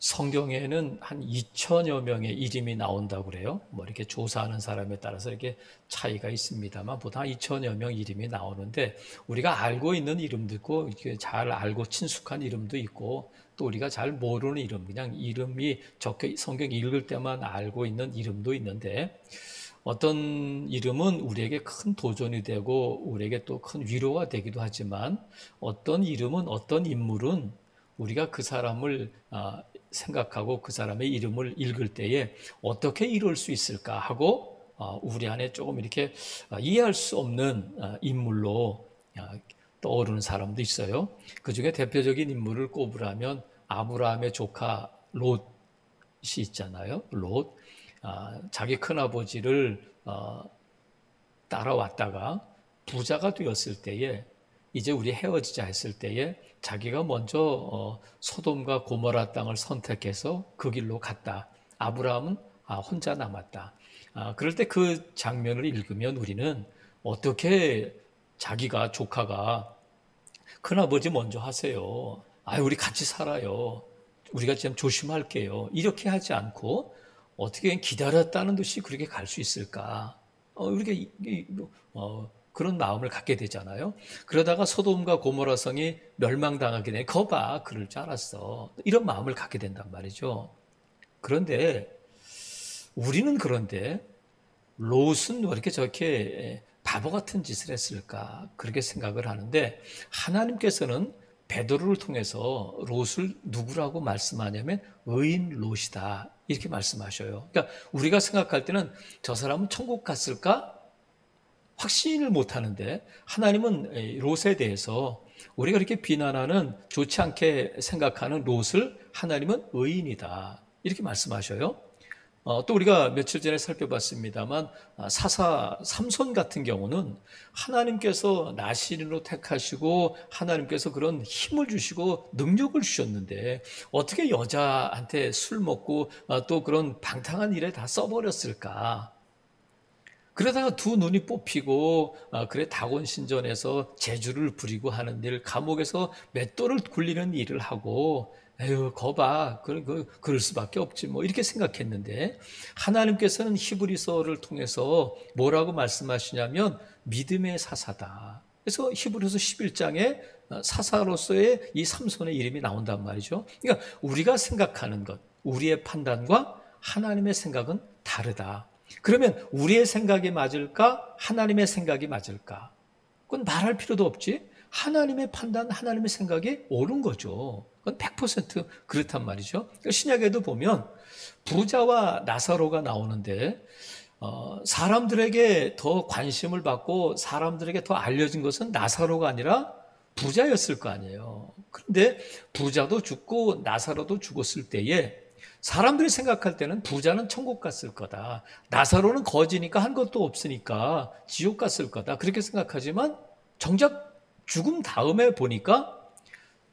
성경에는 한 2천여 명의 이름이 나온다고 그래요. 뭐 이렇게 조사하는 사람에 따라서 이렇게 차이가 있습니다만 보통 한 2천여 명 이름이 나오는데 우리가 알고 있는 이름도 있고 이렇게 잘 알고 친숙한 이름도 있고 또 우리가 잘 모르는 이름, 그냥 이름이 적혀 성경 읽을 때만 알고 있는 이름도 있는데 어떤 이름은 우리에게 큰 도전이 되고 우리에게 또 큰 위로가 되기도 하지만 어떤 이름은 어떤 인물은 우리가 그 사람을 생각하고 그 사람의 이름을 읽을 때에 어떻게 이룰 수 있을까 하고 우리 안에 조금 이렇게 이해할 수 없는 인물로 떠오르는 사람도 있어요. 그 중에 대표적인 인물을 꼽으라면 아브라함의 조카 롯이 있잖아요. 롯. 자기 큰아버지를 따라왔다가 부자가 되었을 때에 이제 우리 헤어지자 했을 때에 자기가 먼저 소돔과 고모라 땅을 선택해서 그 길로 갔다. 아브라함은 혼자 남았다. 그럴 때 그 장면을 읽으면 우리는 어떻게 자기가 조카가 큰아버지 먼저 하세요. 우리 같이 살아요. 우리가 좀 조심할게요. 이렇게 하지 않고 어떻게 기다렸다는 듯이 그렇게 갈 수 있을까? 우리가 그런 마음을 갖게 되잖아요. 그러다가 소돔과 고모라 성이 멸망당하게 되니 거봐, 그럴 줄 알았어. 이런 마음을 갖게 된단 말이죠. 그런데 우리는 그런데 롯은 왜 이렇게 저렇게 바보 같은 짓을 했을까? 그렇게 생각을 하는데 하나님께서는 베드로를 통해서 롯을 누구라고 말씀하냐면 의인 롯이다. 이렇게 말씀하셔요. 그러니까 우리가 생각할 때는 저 사람은 천국 갔을까? 확신을 못 하는데 하나님은 롯에 대해서 우리가 이렇게 비난하는 좋지 않게 생각하는 롯을 하나님은 의인이다. 이렇게 말씀하셔요. 또 우리가 며칠 전에 살펴봤습니다만 사사 삼손 같은 경우는 하나님께서 나시린으로 택하시고 하나님께서 그런 힘을 주시고 능력을 주셨는데 어떻게 여자한테 술 먹고 또 그런 방탕한 일에 다 써버렸을까? 그러다가 두 눈이 뽑히고 그래 다곤신전에서 제주를 부리고 하는 일, 감옥에서 맷돌을 굴리는 일을 하고 에휴 거봐 그럴 수밖에 없지 뭐 이렇게 생각했는데 하나님께서는 히브리서를 통해서 뭐라고 말씀하시냐면 믿음의 사사다. 그래서 히브리서 11장에 사사로서의 이 삼손의 이름이 나온단 말이죠. 그러니까 우리가 생각하는 것, 우리의 판단과 하나님의 생각은 다르다. 그러면 우리의 생각이 맞을까? 하나님의 생각이 맞을까? 그건 말할 필요도 없지. 하나님의 판단, 하나님의 생각이 옳은 거죠. 그건 100% 그렇단 말이죠. 신약에도 보면 부자와 나사로가 나오는데 사람들에게 더 관심을 받고 사람들에게 더 알려진 것은 나사로가 아니라 부자였을 거 아니에요. 그런데 부자도 죽고 나사로도 죽었을 때에 사람들이 생각할 때는 부자는 천국 갔을 거다. 나사로는 거지니까 한 것도 없으니까 지옥 갔을 거다. 그렇게 생각하지만 정작 죽음 다음에 보니까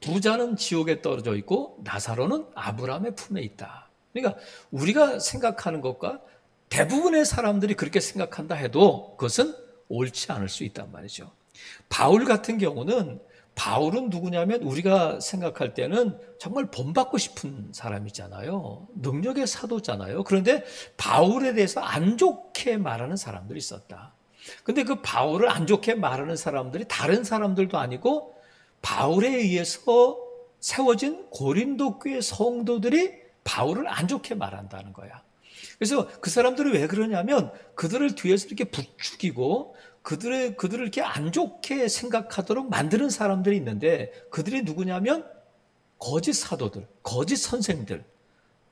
부자는 지옥에 떨어져 있고 나사로는 아브라함의 품에 있다. 그러니까 우리가 생각하는 것과 대부분의 사람들이 그렇게 생각한다 해도 그것은 옳지 않을 수 있단 말이죠. 바울 같은 경우는 바울은 누구냐면 우리가 생각할 때는 정말 본받고 싶은 사람이잖아요. 능력의 사도잖아요. 그런데 바울에 대해서 안 좋게 말하는 사람들이 있었다. 근데 그 바울을 안 좋게 말하는 사람들이 다른 사람들도 아니고 바울에 의해서 세워진 고린도 교회 성도들이 바울을 안 좋게 말한다는 거야. 그래서 그 사람들은 왜 그러냐면 그들을 뒤에서 이렇게 부추기고 그들을 이렇게 안 좋게 생각하도록 만드는 사람들이 있는데 그들이 누구냐면 거짓 사도들, 거짓 선생들,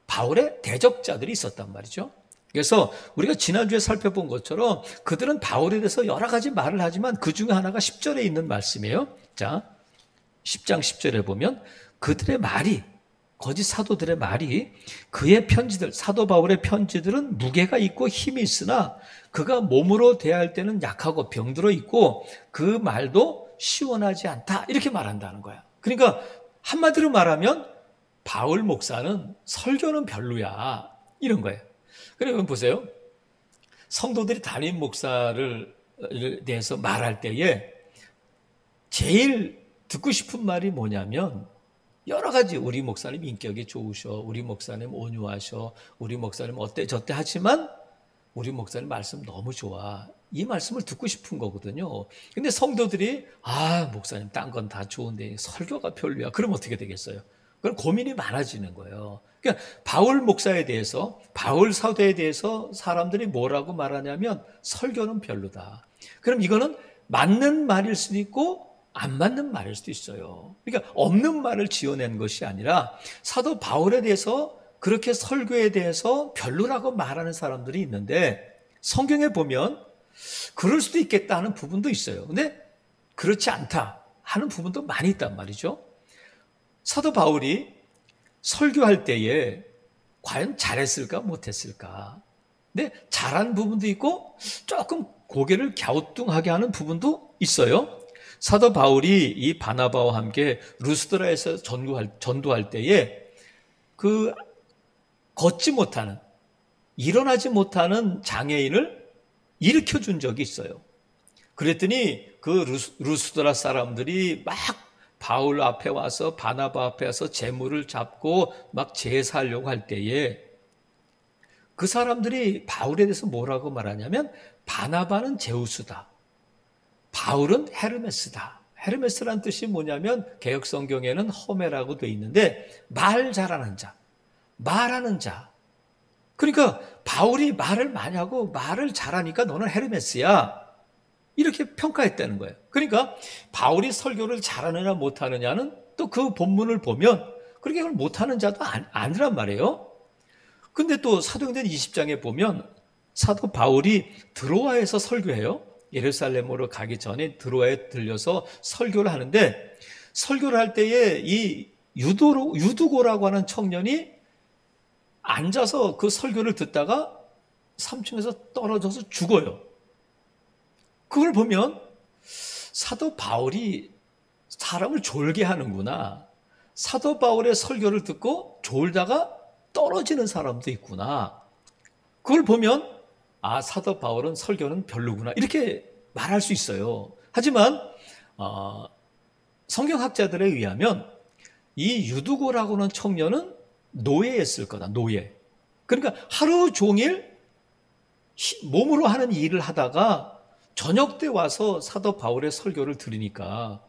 바울의 대적자들이 있었단 말이죠. 그래서 우리가 지난주에 살펴본 것처럼 그들은 바울에 대해서 여러 가지 말을 하지만 그 중에 하나가 10절에 있는 말씀이에요. 자, 10장 10절에 보면 그들의 말이 거짓 사도들의 말이 그의 편지들, 사도 바울의 편지들은 무게가 있고 힘이 있으나 그가 몸으로 대할 때는 약하고 병들어 있고 그 말도 시원하지 않다. 이렇게 말한다는 거야. 그러니까 한마디로 말하면 바울 목사는 설교는 별로야. 이런 거예요. 그러면 보세요. 성도들이 담임 목사를 대해서 말할 때에 제일 듣고 싶은 말이 뭐냐면 여러 가지 우리 목사님 인격이 좋으셔, 우리 목사님 온유하셔, 우리 목사님 어때 저때 하지만 우리 목사님 말씀 너무 좋아. 이 말씀을 듣고 싶은 거거든요. 근데 성도들이 목사님 딴 건 다 좋은데 설교가 별로야. 그럼 어떻게 되겠어요? 그럼 고민이 많아지는 거예요. 그러니까 바울 목사에 대해서, 바울 사도에 대해서 사람들이 뭐라고 말하냐면 설교는 별로다. 그럼 이거는 맞는 말일 수도 있고 안 맞는 말일 수도 있어요. 그러니까 없는 말을 지어낸 것이 아니라 사도 바울에 대해서 그렇게 설교에 대해서 별로라고 말하는 사람들이 있는데 성경에 보면 그럴 수도 있겠다 하는 부분도 있어요. 근데 그렇지 않다 하는 부분도 많이 있단 말이죠. 사도 바울이 설교할 때에 과연 잘했을까 못했을까. 근데 잘한 부분도 있고 조금 고개를 갸우뚱하게 하는 부분도 있어요. 사도 바울이 이 바나바와 함께 루스드라에서 전도할 때에 그 걷지 못하는, 일어나지 못하는 장애인을 일으켜준 적이 있어요. 그랬더니 그 루스드라 사람들이 막 바울 앞에 와서 바나바 앞에 와서 제물을 잡고 막 제사하려고 할 때에 그 사람들이 바울에 대해서 뭐라고 말하냐면 바나바는 제우스다. 바울은 헤르메스다. 헤르메스란 뜻이 뭐냐면 개역 성경에는 허메라고 돼 있는데 말 잘하는 자, 말하는 자. 그러니까 바울이 말을 많이 하고 말을 잘하니까 너는 헤르메스야. 이렇게 평가했다는 거예요. 그러니까 바울이 설교를 잘하느냐 못하느냐는 또 그 본문을 보면 그렇게 그걸 못하는 자도 아니란 말이에요. 근데 또 사도행전 20장에 보면 사도 바울이 드로아에서 설교해요. 예루살렘으로 가기 전에 드로아에 들려서 설교를 하는데 설교를 할 때에 이 유두고라고 하는 청년이 앉아서 그 설교를 듣다가 3층에서 떨어져서 죽어요. 그걸 보면 사도 바울이 사람을 졸게 하는구나. 사도 바울의 설교를 듣고 졸다가 떨어지는 사람도 있구나. 그걸 보면 사도 바울은 설교는 별로구나. 이렇게 말할 수 있어요. 하지만 성경학자들에 의하면 이 유두고라고 하는 청년은 노예였을 거다. 노예. 그러니까 하루 종일 몸으로 하는 일을 하다가 저녁 때 와서 사도 바울의 설교를 들으니까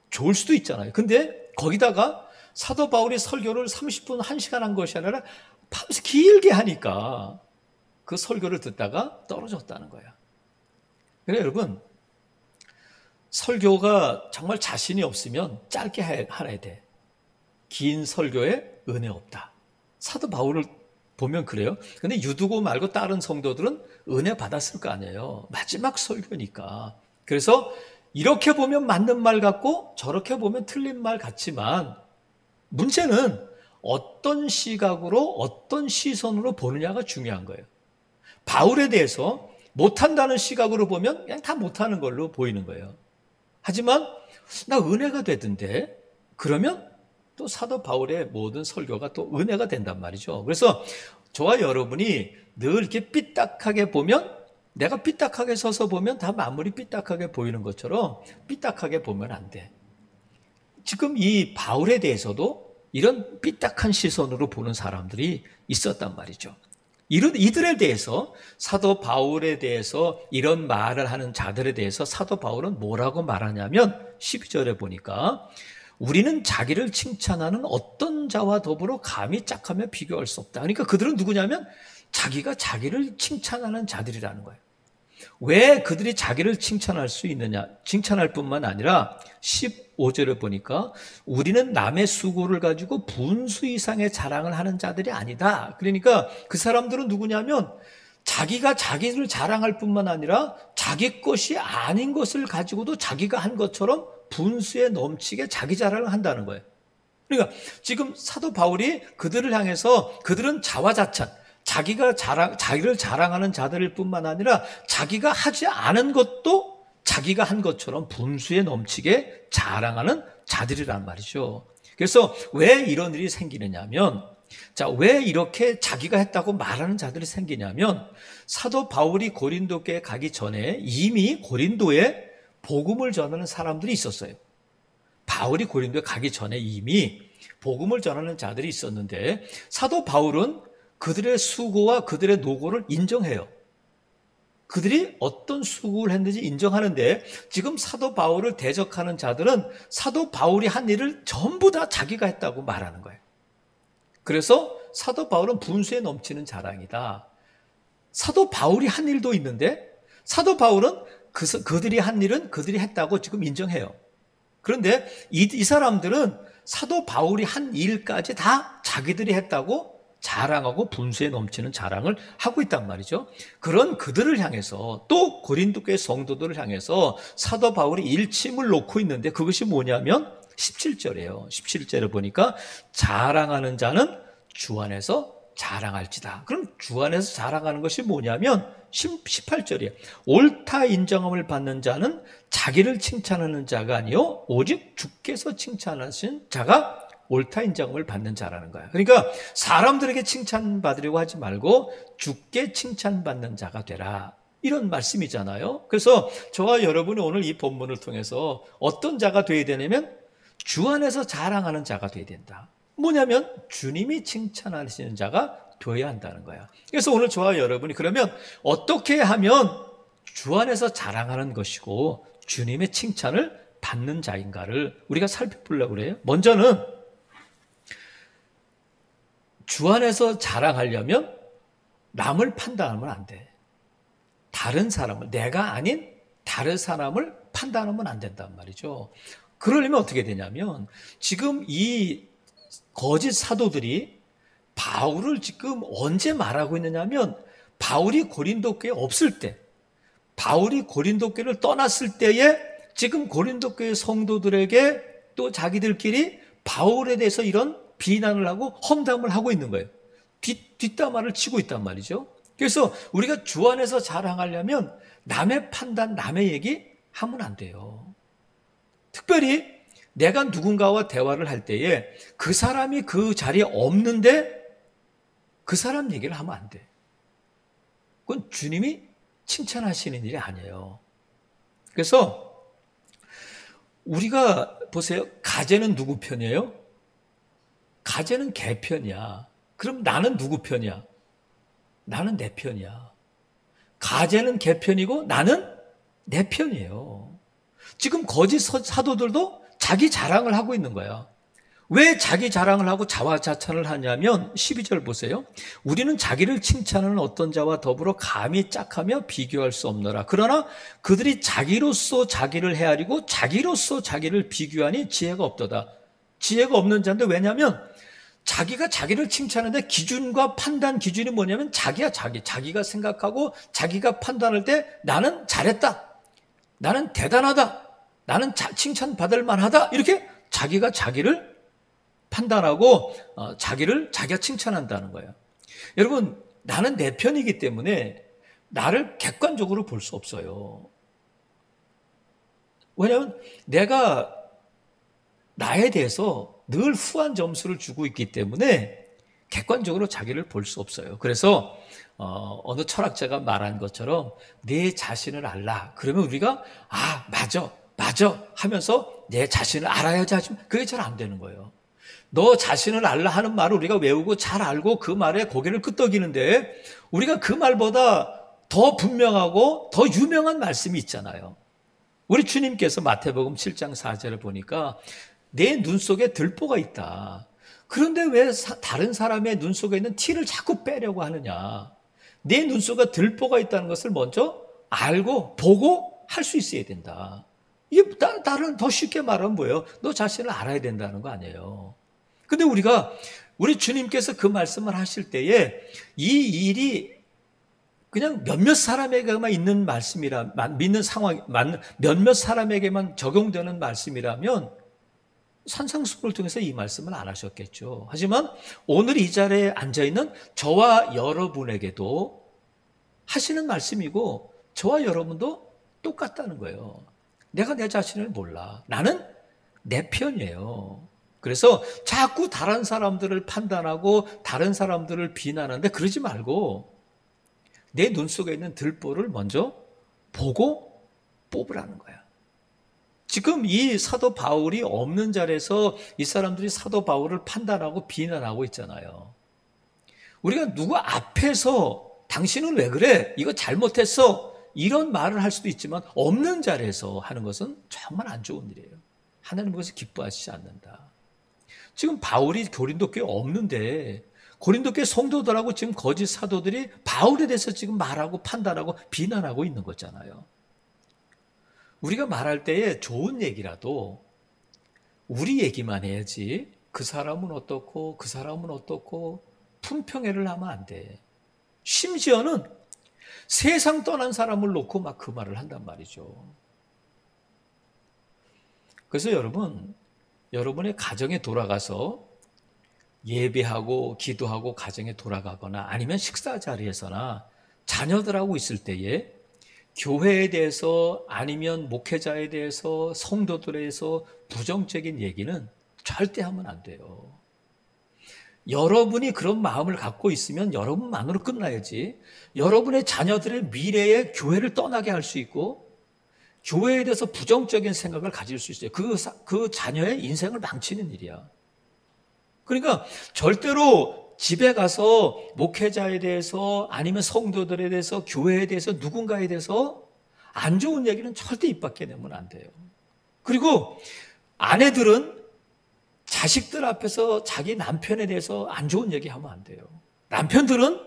좋을 수도 있잖아요. 근데 거기다가 사도 바울이 설교를 30분, 1시간 한 것이 아니라 밤새 길게 하니까 그 설교를 듣다가 떨어졌다는 거야. 그래 여러분, 설교가 정말 자신이 없으면 짧게 하라야 돼. 긴 설교에 은혜 없다. 사도 바울을 보면 그래요. 근데 유두고 말고 다른 성도들은 은혜 받았을 거 아니에요. 마지막 설교니까. 그래서 이렇게 보면 맞는 말 같고 저렇게 보면 틀린 말 같지만 문제는 어떤 시각으로 어떤 시선으로 보느냐가 중요한 거예요. 바울에 대해서 못한다는 시각으로 보면 그냥 다 못하는 걸로 보이는 거예요. 하지만 나 은혜가 되던데 그러면 또 사도 바울의 모든 설교가 또 은혜가 된단 말이죠. 그래서 저와 여러분이 늘 이렇게 삐딱하게 보면 내가 삐딱하게 서서 보면 다 만물이 삐딱하게 보이는 것처럼 삐딱하게 보면 안 돼. 지금 이 바울에 대해서도 이런 삐딱한 시선으로 보는 사람들이 있었단 말이죠. 이들에 대해서 사도 바울에 대해서 이런 말을 하는 자들에 대해서 사도 바울은 뭐라고 말하냐면 12절에 보니까 우리는 자기를 칭찬하는 어떤 자와 더불어 감히 짝하며 비교할 수 없다. 그러니까 그들은 누구냐면 자기가 자기를 칭찬하는 자들이라는 거예요. 왜 그들이 자기를 칭찬할 수 있느냐? 칭찬할 뿐만 아니라 15절에 보니까 우리는 남의 수고를 가지고 분수 이상의 자랑을 하는 자들이 아니다. 그러니까 그 사람들은 누구냐면 자기가 자기를 자랑할 뿐만 아니라 자기 것이 아닌 것을 가지고도 자기가 한 것처럼 분수에 넘치게 자기 자랑을 한다는 거예요. 그러니까 지금 사도 바울이 그들을 향해서 그들은 자화자찬, 자기를 자랑하는 자들일 뿐만 아니라 자기가 하지 않은 것도 자기가 한 것처럼 분수에 넘치게 자랑하는 자들이란 말이죠. 그래서 왜 이런 일이 생기느냐면, 왜 이렇게 자기가 했다고 말하는 자들이 생기냐면, 사도 바울이 고린도교에 가기 전에 이미 고린도에 복음을 전하는 사람들이 있었어요. 바울이 고린도에 가기 전에 이미 복음을 전하는 자들이 있었는데 사도 바울은 그들의 수고와 그들의 노고를 인정해요. 그들이 어떤 수고를 했는지 인정하는데 지금 사도 바울을 대적하는 자들은 사도 바울이 한 일을 전부 다 자기가 했다고 말하는 거예요. 그래서 사도 바울은 분수에 넘치는 자랑이다. 사도 바울이 한 일도 있는데 사도 바울은 그들이 한 일은 그들이 했다고 지금 인정해요. 그런데 이 사람들은 사도 바울이 한 일까지 다 자기들이 했다고 자랑하고 분수에 넘치는 자랑을 하고 있단 말이죠. 그런 그들을 향해서 또 고린도 교회 성도들을 향해서 사도 바울이 일침을 놓고 있는데 그것이 뭐냐면 17절이에요. 17절에 보니까 자랑하는 자는 주 안에서 자랑할지다. 그럼 주 안에서 자랑하는 것이 뭐냐면 18절이에요. 옳다 인정함을 받는 자는 자기를 칭찬하는 자가 아니요 오직 주께서 칭찬하신 자가 옳다 인정을 받는 자라는 거야. 그러니까 사람들에게 칭찬받으려고 하지 말고 주께 칭찬받는 자가 되라. 이런 말씀이잖아요. 그래서 저와 여러분이 오늘 이 본문을 통해서 어떤 자가 되어야 되냐면 주 안에서 자랑하는 자가 되어야 된다. 뭐냐면 주님이 칭찬하시는 자가 되어야 한다는 거야. 그래서 오늘 저와 여러분이 그러면 어떻게 하면 주 안에서 자랑하는 것이고 주님의 칭찬을 받는 자인가를 우리가 살펴보려고 그래요. 먼저는 주 안에서 자랑하려면 남을 판단하면 안 돼. 다른 사람을, 내가 아닌 다른 사람을 판단하면 안 된단 말이죠. 그러려면 어떻게 되냐면 지금 이 거짓 사도들이 바울을 지금 언제 말하고 있느냐면 바울이 고린도 교회에 없을 때, 바울이 고린도 교회를 떠났을 때에 지금 고린도 교회 성도들에게 또 자기들끼리 바울에 대해서 이런 비난을 하고 험담을 하고 있는 거예요. 뒷담화를 치고 있단 말이죠. 그래서 우리가 주 안에서 자랑하려면 남의 판단, 남의 얘기 하면 안 돼요. 특별히 내가 누군가와 대화를 할 때에 그 사람이 그 자리에 없는데 그 사람 얘기를 하면 안 돼. 그건 주님이 칭찬하시는 일이 아니에요. 그래서 우리가 보세요. 가재는 누구 편이에요? 가재는 개 편이야. 그럼 나는 누구 편이야? 나는 내 편이야. 가재는 개 편이고 나는 내 편이에요. 지금 거짓 사도들도 자기 자랑을 하고 있는 거야. 왜 자기 자랑을 하고 자화자찬을 하냐면 12절 보세요. 우리는 자기를 칭찬하는 어떤 자와 더불어 감히 짝하며 비교할 수 없노라. 그러나 그들이 자기로서 자기를 헤아리고 자기로서 자기를 비교하니 지혜가 없도다. 지혜가 없는 자인데 왜냐하면 자기가 자기를 칭찬하는데 기준과 판단 기준이 뭐냐면 자기야 자기가 생각하고 자기가 판단할 때 나는 잘했다. 나는 대단하다. 나는 칭찬받을 만하다. 이렇게 자기가 자기를 판단하고 자기가 칭찬한다는 거예요. 여러분 나는 내 편이기 때문에 나를 객관적으로 볼 수 없어요. 왜냐하면 내가 나에 대해서 늘 후한 점수를 주고 있기 때문에 객관적으로 자기를 볼 수 없어요. 그래서 어느 철학자가 말한 것처럼 내 자신을 알라. 그러면 우리가 맞아 하면서 내 자신을 알아야지 하지만 그게 잘 안 되는 거예요. 너 자신을 알라 하는 말을 우리가 외우고 잘 알고 그 말에 고개를 끄덕이는데 우리가 그 말보다 더 분명하고 더 유명한 말씀이 있잖아요. 우리 주님께서 마태복음 7장 4절을 보니까 내 눈 속에 들보가 있다. 그런데 왜 다른 사람의 눈 속에 있는 티를 자꾸 빼려고 하느냐. 내 눈 속에 들보가 있다는 것을 먼저 알고 보고 할 수 있어야 된다. 이게 다른 더 쉽게 말하면 뭐예요? 너 자신을 알아야 된다는 거 아니에요. 근데 우리 주님께서 그 말씀을 하실 때에 이 일이 그냥 몇몇 사람에게만 있는 말씀이라, 믿는 상황, 몇몇 사람에게만 적용되는 말씀이라면 산상수훈을 통해서 이 말씀을 안 하셨겠죠. 하지만 오늘 이 자리에 앉아있는 저와 여러분에게도 하시는 말씀이고 저와 여러분도 똑같다는 거예요. 내가 내 자신을 몰라. 나는 내 편이에요. 그래서 자꾸 다른 사람들을 판단하고 다른 사람들을 비난하는데 그러지 말고 내 눈 속에 있는 들보를 먼저 보고 뽑으라는 거야. 지금 이 사도 바울이 없는 자리에서 이 사람들이 사도 바울을 판단하고 비난하고 있잖아요. 우리가 누구 앞에서 당신은 왜 그래? 이거 잘못했어. 이런 말을 할 수도 있지만 없는 자리에서 하는 것은 정말 안 좋은 일이에요. 하나님 그것을 기뻐하시지 않는다. 지금 바울이 고린도 교회에 없는데 고린도 교회 성도들하고 지금 거짓 사도들이 바울에 대해서 지금 말하고 판단하고 비난하고 있는 거잖아요. 우리가 말할 때에 좋은 얘기라도 우리 얘기만 해야지 그 사람은 어떻고 그 사람은 어떻고 품평회를 하면 안 돼. 심지어는 세상 떠난 사람을 놓고 막 그 말을 한단 말이죠. 그래서 여러분, 여러분의 가정에 돌아가서 예배하고 기도하고 가정에 돌아가거나 아니면 식사 자리에서나 자녀들하고 있을 때에 교회에 대해서 아니면 목회자에 대해서 성도들에 대해서 부정적인 얘기는 절대 하면 안 돼요. 여러분이 그런 마음을 갖고 있으면 여러분만으로 끝나야지 여러분의 자녀들의 미래에 교회를 떠나게 할 수 있고 교회에 대해서 부정적인 생각을 가질 수 있어요. 그 자녀의 인생을 망치는 일이야. 그러니까 절대로 집에 가서 목회자에 대해서 아니면 성도들에 대해서 교회에 대해서 누군가에 대해서 안 좋은 얘기는 절대 입 밖에 내면 안 돼요. 그리고 아내들은 자식들 앞에서 자기 남편에 대해서 안 좋은 얘기하면 안 돼요. 남편들은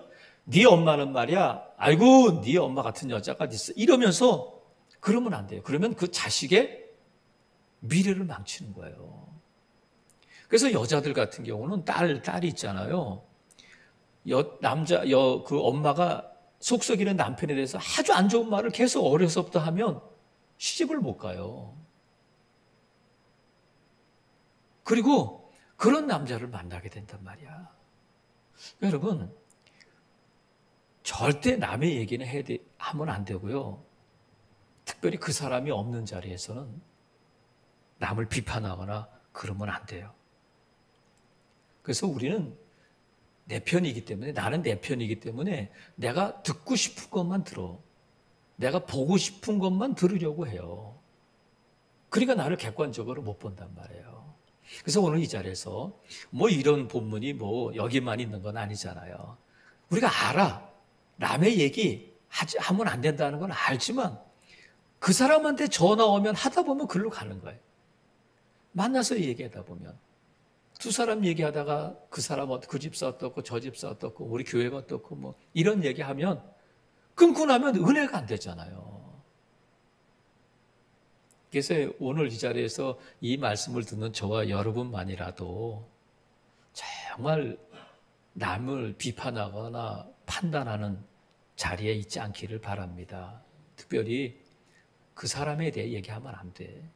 네 엄마는 말이야 아이고 네 엄마 같은 여자가 있어 이러면서 그러면 안 돼요. 그러면 그 자식의 미래를 망치는 거예요. 그래서 여자들 같은 경우는 딸이 있잖아요. 그 엄마가 속썩이는 남편에 대해서 아주 안 좋은 말을 계속 어려서부터 하면 시집을 못 가요. 그리고 그런 남자를 만나게 된단 말이야. 여러분, 절대 남의 얘기는 하면 안 되고요. 특별히 그 사람이 없는 자리에서는 남을 비판하거나 그러면 안 돼요. 그래서 우리는 내 편이기 때문에 나는 내 편이기 때문에 내가 듣고 싶은 것만 들어. 내가 보고 싶은 것만 들으려고 해요. 그러니까 나를 객관적으로 못 본단 말이에요. 그래서 오늘 이 자리에서 뭐 이런 본문이 뭐 여기만 있는 건 아니잖아요. 우리가 알아. 남의 얘기 하면 안 된다는 건 알지만 그 사람한테 전화 오면 하다 보면 글로 가는 거예요. 만나서 얘기하다 보면 두 사람 얘기하다가 그 사람 그 집사 어떻고 저 집사 어떻고 우리 교회가 어떻고 뭐 이런 얘기하면 끊고 나면 은혜가 안 되잖아요. 그래서 오늘 이 자리에서 이 말씀을 듣는 저와 여러분만이라도 정말 남을 비판하거나 판단하는 자리에 있지 않기를 바랍니다. 특별히 그 사람에 대해 얘기하면 안 돼.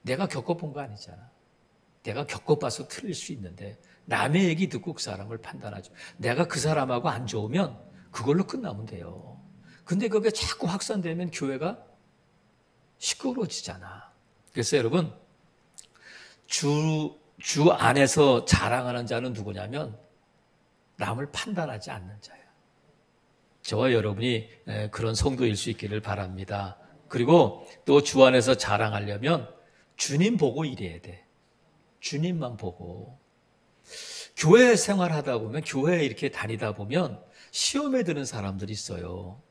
내가 겪어본 거 아니잖아. 내가 겪어봐서 틀릴 수 있는데 남의 얘기 듣고 그 사람을 판단하죠. 내가 그 사람하고 안 좋으면 그걸로 끝나면 돼요. 근데 그게 자꾸 확산되면 교회가 시끄러워지잖아. 그래서 여러분 주 안에서 자랑하는 자는 누구냐면 남을 판단하지 않는 자야. 저와 여러분이 그런 성도일 수 있기를 바랍니다. 그리고 또 주 안에서 자랑하려면 주님 보고 일해야 돼. 주님만 보고. 교회 생활하다 보면 교회에 이렇게 다니다 보면 시험에 드는 사람들이 있어요.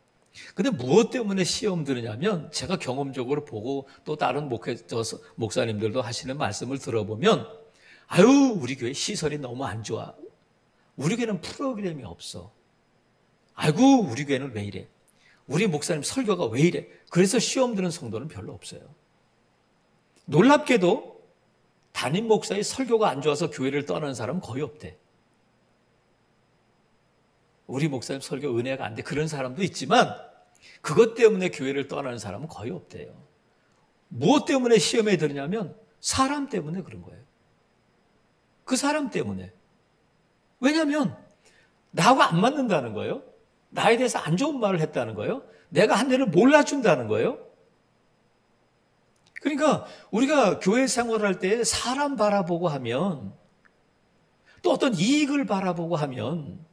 근데 무엇 때문에 시험 드느냐면 제가 경험적으로 보고 또 다른 목사님들도 하시는 말씀을 들어보면 아유 우리 교회 시설이 너무 안 좋아. 우리 교회는 프로그램이 없어. 아이고 우리 교회는 왜 이래. 우리 목사님 설교가 왜 이래. 그래서 시험 드는 성도는 별로 없어요. 놀랍게도 담임 목사의 설교가 안 좋아서 교회를 떠나는 사람은 거의 없대. 우리 목사님 설교 은혜가 안 돼. 그런 사람도 있지만 그것 때문에 교회를 떠나는 사람은 거의 없대요. 무엇 때문에 시험에 들냐면 사람 때문에 그런 거예요. 그 사람 때문에. 왜냐하면 나하고 안 맞는다는 거예요. 나에 대해서 안 좋은 말을 했다는 거예요. 내가 한 대를 몰라준다는 거예요. 그러니까 우리가 교회 생활할 때 사람 바라보고 하면 또 어떤 이익을 바라보고 하면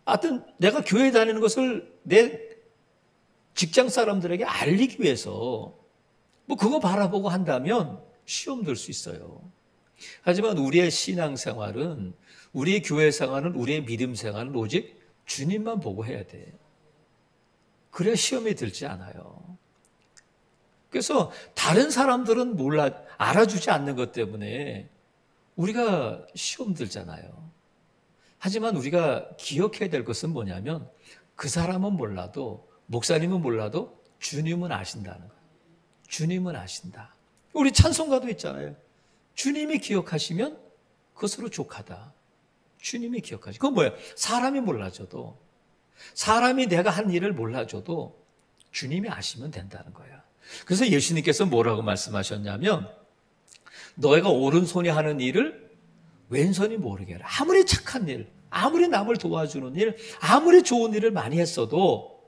하여튼 내가 교회 다니는 것을 내 직장 사람들에게 알리기 위해서 뭐 그거 바라보고 한다면 시험 들 수 있어요. 하지만 우리의 신앙생활은, 우리의 교회 생활은, 우리의 믿음 생활은 오직 주님만 보고 해야 돼. 그래야 시험에 들지 않아요. 그래서 다른 사람들은 알아주지 않는 것 때문에 우리가 시험 들잖아요. 하지만 우리가 기억해야 될 것은 뭐냐면 그 사람은 몰라도, 목사님은 몰라도 주님은 아신다는 거예요. 주님은 아신다. 우리 찬송가도 있잖아요. 주님이 기억하시면 그것으로 족하다. 주님이 기억하시. 그건 뭐예요? 사람이 몰라줘도, 사람이 내가 한 일을 몰라줘도 주님이 아시면 된다는 거야. 그래서 예수님께서 뭐라고 말씀하셨냐면, 너희가 오른손이 하는 일을 왼손이 모르게 해라. 아무리 착한 일, 아무리 남을 도와주는 일, 아무리 좋은 일을 많이 했어도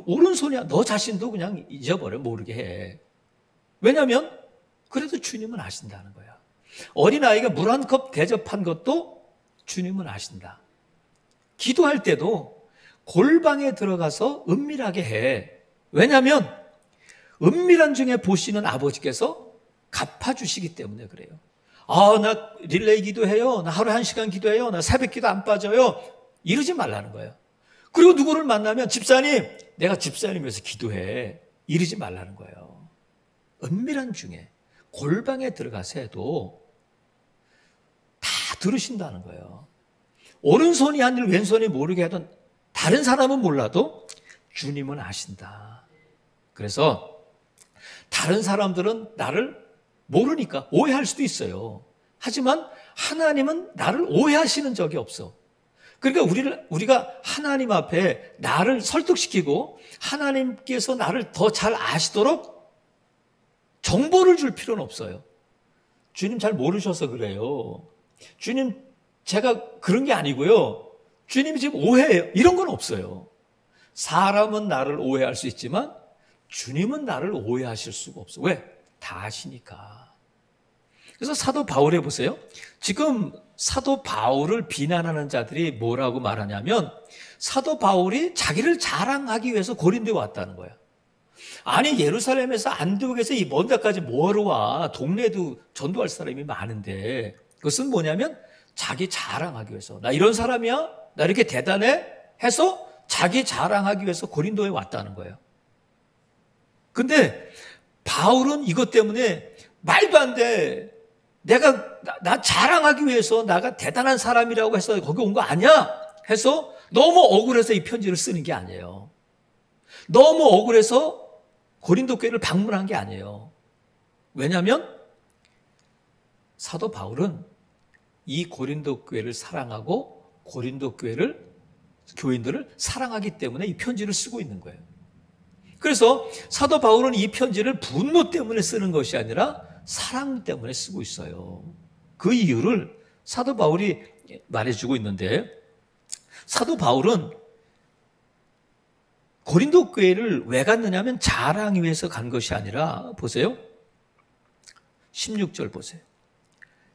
오른손이야. 너 자신도 그냥 잊어버려. 모르게 해. 왜냐하면 그래도 주님은 아신다는 거야. 어린아이가 물 한 컵 대접한 것도 주님은 아신다. 기도할 때도 골방에 들어가서 은밀하게 해. 왜냐하면 은밀한 중에 보시는 아버지께서 갚아주시기 때문에 그래요. 나 릴레이 기도해요. 나 하루에 1시간 기도해요. 나 새벽 기도 안 빠져요. 이러지 말라는 거예요. 그리고 누구를 만나면 집사님, 내가 집사님에서 기도해. 이러지 말라는 거예요. 은밀한 중에 골방에 들어가서 해도 다 들으신다는 거예요. 오른손이 한 일 왼손이 모르게 하던 다른 사람은 몰라도 주님은 아신다. 그래서 다른 사람들은 나를 모르니까 오해할 수도 있어요. 하지만 하나님은 나를 오해하시는 적이 없어. 그러니까 우리가 하나님 앞에 나를 설득시키고 하나님께서 나를 더 잘 아시도록 정보를 줄 필요는 없어요. 주님 잘 모르셔서 그래요. 주님 제가 그런 게 아니고요. 주님이 지금 오해해요. 이런 건 없어요. 사람은 나를 오해할 수 있지만 주님은 나를 오해하실 수가 없어. 왜? 다 아시니까. 그래서 사도 바울에 보세요. 지금 사도 바울을 비난하는 자들이 뭐라고 말하냐면 사도 바울이 자기를 자랑하기 위해서 고린도에 왔다는 거야. 아니 예루살렘에서 안디옥에서 이 먼 데까지 뭐하러 와? 동네도 전도할 사람이 많은데 그것은 뭐냐면 자기 자랑하기 위해서 나 이런 사람이야? 나 이렇게 대단해? 해서 자기 자랑하기 위해서 고린도에 왔다는 거예요. 근데 바울은 이것 때문에 말도 안 돼. 나 자랑하기 위해서 나가 대단한 사람이라고 해서 거기 온 거 아니야? 해서 너무 억울해서 이 편지를 쓰는 게 아니에요. 너무 억울해서 고린도 교회를 방문한 게 아니에요. 왜냐하면 사도 바울은 이 고린도 교회를 사랑하고 고린도 교인들을 사랑하기 때문에 이 편지를 쓰고 있는 거예요. 그래서 사도 바울은 이 편지를 분노 때문에 쓰는 것이 아니라 사랑 때문에 쓰고 있어요. 그 이유를 사도 바울이 말해주고 있는데 사도 바울은 고린도 교회를 왜 갔느냐면 자랑 위해서 간 것이 아니라 보세요. 16절 보세요.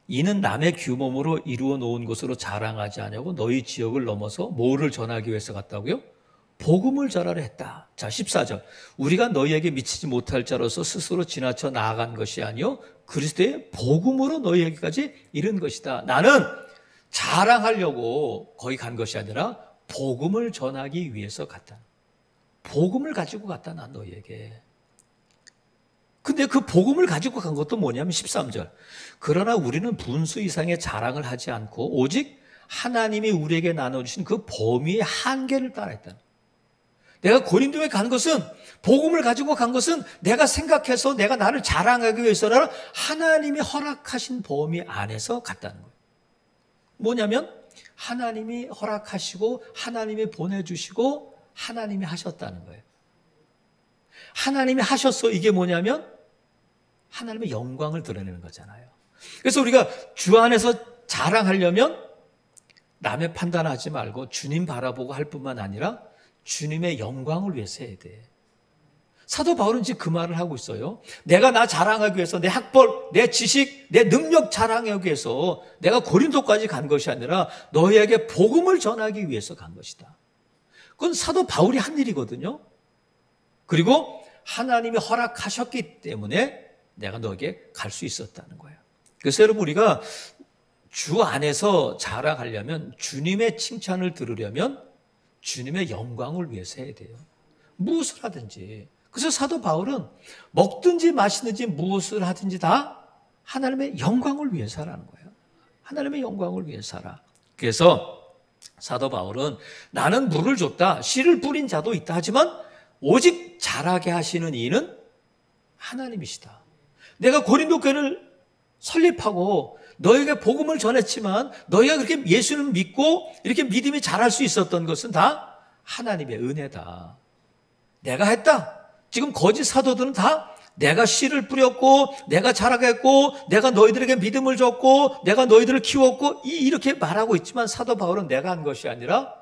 이는 남의 규모로 이루어 놓은 것으로 자랑하지 않냐고 너희 지역을 넘어서 뭐를 전하기 위해서 갔다고요? 복음을 전하려 했다. 자, 14절. 우리가 너희에게 미치지 못할 자로서 스스로 지나쳐 나아간 것이 아니요 그리스도의 복음으로 너희에게까지 이른 것이다. 나는 자랑하려고 거기 간 것이 아니라 복음을 전하기 위해서 갔다. 복음을 가지고 갔다, 난 너희에게. 근데 그 복음을 가지고 간 것도 뭐냐면 13절. 그러나 우리는 분수 이상의 자랑을 하지 않고 오직 하나님이 우리에게 나눠주신 그 범위의 한계를 따라했다. 내가 고린도에 간 것은, 복음을 가지고 간 것은 내가 생각해서 내가 나를 자랑하기 위해서는 하나님이 허락하신 범위 안에서 갔다는 거예요. 뭐냐면 하나님이 허락하시고 하나님이 보내주시고 하나님이 하셨다는 거예요. 하나님이 하셨어. 이게 뭐냐면 하나님의 영광을 드러내는 거잖아요. 그래서 우리가 주 안에서 자랑하려면 남의 판단하지 말고 주님 바라보고 할 뿐만 아니라 주님의 영광을 위해서 해야 돼. 사도 바울은 지금 그 말을 하고 있어요. 내가 나 자랑하기 위해서 내 학벌, 내 지식, 내 능력 자랑하기 위해서 내가 고린도까지 간 것이 아니라 너희에게 복음을 전하기 위해서 간 것이다. 그건 사도 바울이 한 일이거든요. 그리고 하나님이 허락하셨기 때문에 내가 너에게 갈 수 있었다는 거예요. 그래서 여러분, 우리가 주 안에서 자라가려면, 주님의 칭찬을 들으려면 주님의 영광을 위해서 해야 돼요. 무엇을 하든지. 그래서 사도 바울은 먹든지 마시든지 무엇을 하든지 다 하나님의 영광을 위해서 하라는 거예요. 하나님의 영광을 위해서 하라. 그래서 사도 바울은 나는 물을 줬다, 씨를 뿌린 자도 있다 하지만 오직 자라게 하시는 이는 하나님이시다. 내가 고린도 교회를 설립하고 너에게 복음을 전했지만 너희가 그렇게 예수를 믿고 이렇게 믿음이 자랄 수 있었던 것은 다 하나님의 은혜다. 내가 했다. 지금 거짓 사도들은 다 내가 씨를 뿌렸고 내가 자라게 했고 내가 너희들에게 믿음을 줬고 내가 너희들을 키웠고 이렇게 말하고 있지만 사도 바울은 내가 한 것이 아니라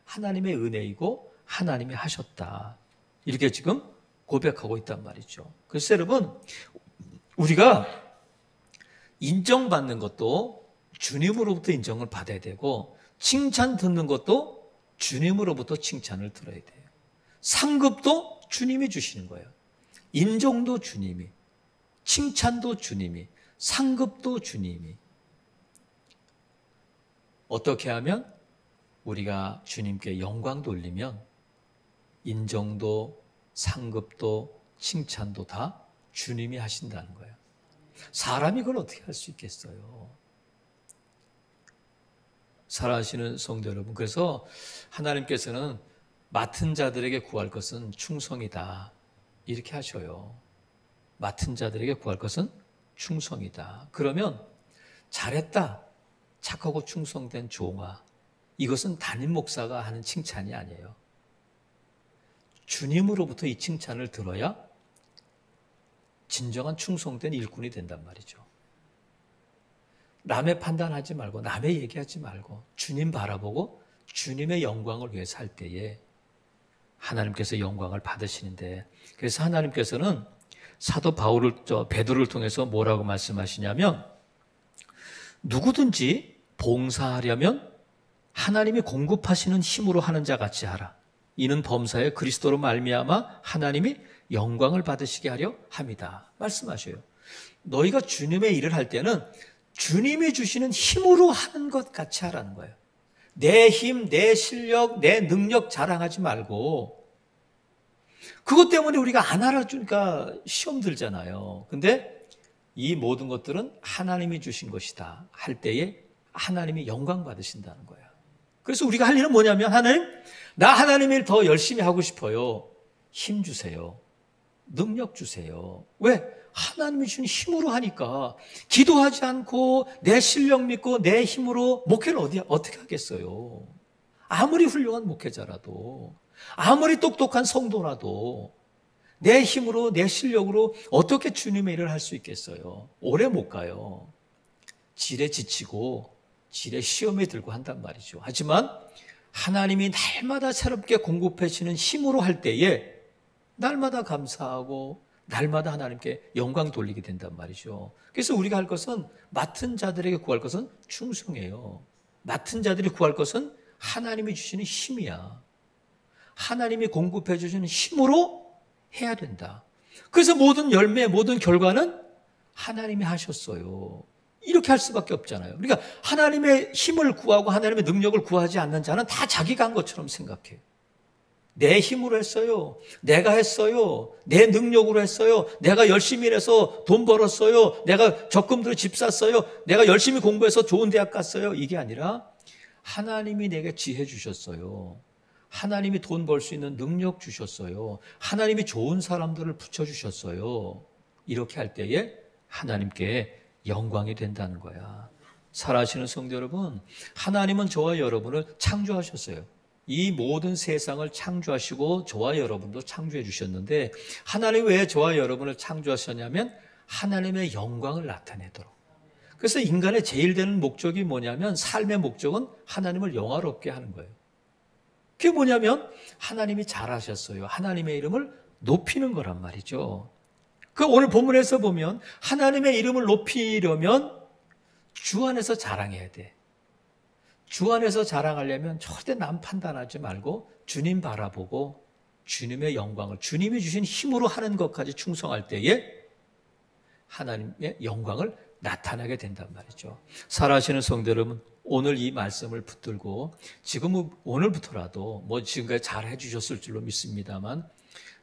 하나님의 은혜이고 하나님이 하셨다. 이렇게 지금 고백하고 있단 말이죠. 그래서 여러분, 우리가 인정받는 것도 주님으로부터 인정을 받아야 되고 칭찬 듣는 것도 주님으로부터 칭찬을 들어야 돼요. 상급도 주님이 주시는 거예요. 인정도 주님이, 칭찬도 주님이, 상급도 주님이. 어떻게 하면 우리가 주님께 영광 돌리면 인정도 상급도 칭찬도 다 주님이 하신다는 거예요. 사람이 그걸 어떻게 할 수 있겠어요? 사랑하시는 성도 여러분, 그래서 하나님께서는 맡은 자들에게 구할 것은 충성이다, 이렇게 하셔요. 맡은 자들에게 구할 것은 충성이다. 그러면 잘했다, 착하고 충성된 종아, 이것은 담임 목사가 하는 칭찬이 아니에요. 주님으로부터 이 칭찬을 들어야 진정한 충성된 일꾼이 된단 말이죠. 남의 판단하지 말고 남의 얘기하지 말고 주님 바라보고 주님의 영광을 위해서 할 때에 하나님께서 영광을 받으시는데, 그래서 하나님께서는 사도 베드로를 통해서 뭐라고 말씀하시냐면, 누구든지 봉사하려면 하나님이 공급하시는 힘으로 하는 자 같이 하라. 이는 범사에 그리스도로 말미암아 하나님이 영광을 받으시게 하려 함이다. 말씀하셔요. 너희가 주님의 일을 할 때는 주님이 주시는 힘으로 하는 것 같이 하라는 거예요. 내 힘, 내 실력, 내 능력 자랑하지 말고, 그것 때문에 우리가 안 알아주니까 시험 들잖아요. 근데 이 모든 것들은 하나님이 주신 것이다 할 때에 하나님이 영광 받으신다는 거예요. 그래서 우리가 할 일은 뭐냐면, 하나님, 나 하나님의 일 더 열심히 하고 싶어요. 힘 주세요. 능력 주세요. 왜? 하나님이 주신 힘으로 하니까. 기도하지 않고 내 실력 믿고 내 힘으로 목회를 어떻게 하겠어요? 아무리 훌륭한 목회자라도, 아무리 똑똑한 성도라도 내 힘으로 내 실력으로 어떻게 주님의 일을 할 수 있겠어요? 오래 못 가요. 지레 지치고 지레 시험에 들고 한단 말이죠. 하지만 하나님이 날마다 새롭게 공급해 주시는 힘으로 할 때에 날마다 감사하고 날마다 하나님께 영광 돌리게 된단 말이죠. 그래서 우리가 할 것은, 맡은 자들에게 구할 것은 충성이에요. 맡은 자들이 구할 것은 하나님이 주시는 힘이야. 하나님이 공급해 주시는 힘으로 해야 된다. 그래서 모든 열매, 모든 결과는 하나님이 하셨어요. 이렇게 할 수밖에 없잖아요. 그러니까 하나님의 힘을 구하고 하나님의 능력을 구하지 않는 자는 다 자기가 한 것처럼 생각해요. 내 힘으로 했어요. 내가 했어요. 내 능력으로 했어요. 내가 열심히 일해서 돈 벌었어요. 내가 적금으로 집 샀어요. 내가 열심히 공부해서 좋은 대학 갔어요. 이게 아니라 하나님이 내게 지혜 주셨어요. 하나님이 돈 벌 수 있는 능력 주셨어요. 하나님이 좋은 사람들을 붙여주셨어요. 이렇게 할 때에 하나님께 영광이 된다는 거야. 살아계시는 성도 여러분, 하나님은 저와 여러분을 창조하셨어요. 이 모든 세상을 창조하시고 저와 여러분도 창조해 주셨는데, 하나님 왜 저와 여러분을 창조하셨냐면 하나님의 영광을 나타내도록. 그래서 인간의 제일 되는 목적이 뭐냐면, 삶의 목적은 하나님을 영화롭게 하는 거예요. 그게 뭐냐면 하나님이 잘하셨어요. 하나님의 이름을 높이는 거란 말이죠. 그 오늘 본문에서 보면 하나님의 이름을 높이려면 주 안에서 자랑해야 돼. 주 안에서 자랑하려면 절대 남 판단하지 말고 주님 바라보고 주님의 영광을 주님이 주신 힘으로 하는 것까지 충성할 때에 하나님의 영광을 나타나게 된단 말이죠. 살아계시는 성도 여러분, 오늘 이 말씀을 붙들고 지금 오늘부터라도 뭐 지금까지 잘 해주셨을 줄로 믿습니다만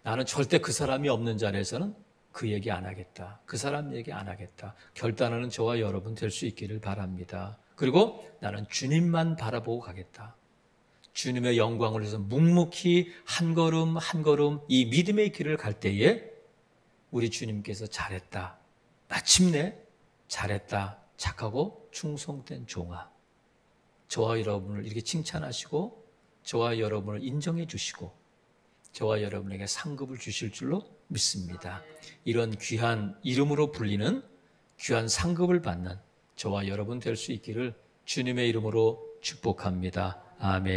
나는 절대 그 사람이 없는 자리에서는 그 얘기 안 하겠다. 그 사람 얘기 안 하겠다. 결단하는 저와 여러분 될 수 있기를 바랍니다. 그리고 나는 주님만 바라보고 가겠다. 주님의 영광을 위해서 묵묵히 한 걸음 한 걸음 이 믿음의 길을 갈 때에 우리 주님께서 잘했다. 마침내 잘했다. 착하고 충성된 종아. 저와 여러분을 이렇게 칭찬하시고 저와 여러분을 인정해 주시고 저와 여러분에게 상급을 주실 줄로 믿습니다. 이런 귀한 이름으로 불리는 귀한 상급을 받는 저와 여러분 될 수 있기를 주님의 이름으로 축복합니다. 아멘.